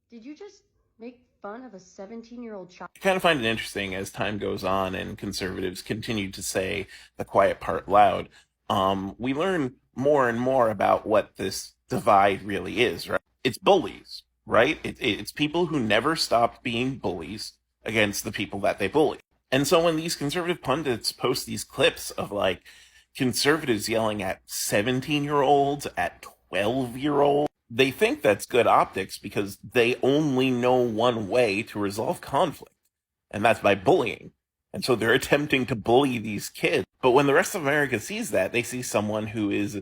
Did you just make fun of a 17-year-old child? I kind of find it interesting as time goes on and conservatives continue to say the quiet part loud. We learn more and more about what this divide really is, right? It's bullies, right? It's people who never stopped being bullies against the people that they bully. And so when these conservative pundits post these clips of like conservatives yelling at 17-year-olds, at 12-year-olds, they think that's good optics because they only know one way to resolve conflict, and that's by bullying. And so they're attempting to bully these kids. But when the rest of America sees that, they see someone who is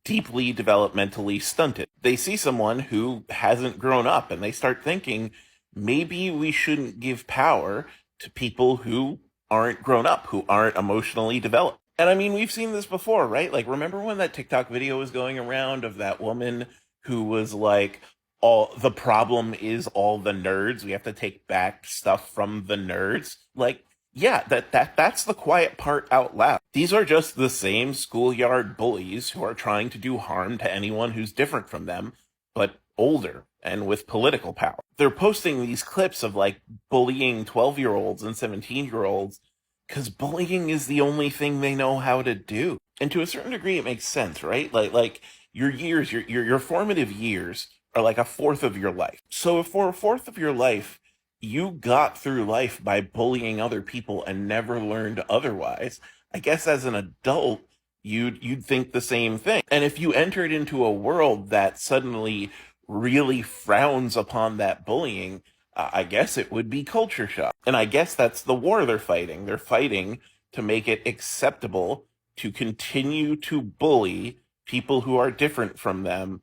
deeply developmentally stunted. They see someone who hasn't grown up, and they start thinking maybe we shouldn't give power to people who aren't grown up, who aren't emotionally developed. And I mean, we've seen this before, right? Like, remember when that TikTok video was going around of that woman who was like, all the problem is all the nerds. We have to take back stuff from the nerds. Like, yeah, that's the quiet part out loud. These are just the same schoolyard bullies who are trying to do harm to anyone who's different from them, but older and with political power. They're posting these clips of like bullying 12-year-olds and 17-year-olds because bullying is the only thing they know how to do. And to a certain degree, it makes sense, right? Like your years, your formative years are like a fourth of your life. So if for a fourth of your life, you got through life by bullying other people and never learned otherwise, I guess as an adult, you'd think the same thing. And if you entered into a world that suddenly really frowns upon that bullying, I guess it would be culture shock. And I guess that's the war they're fighting. They're fighting to make it acceptable to continue to bully people who are different from them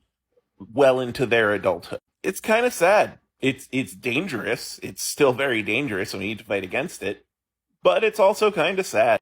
well into their adulthood. It's kind of sad. It's dangerous. It's still very dangerous, and we need to fight against it. But it's also kind of sad.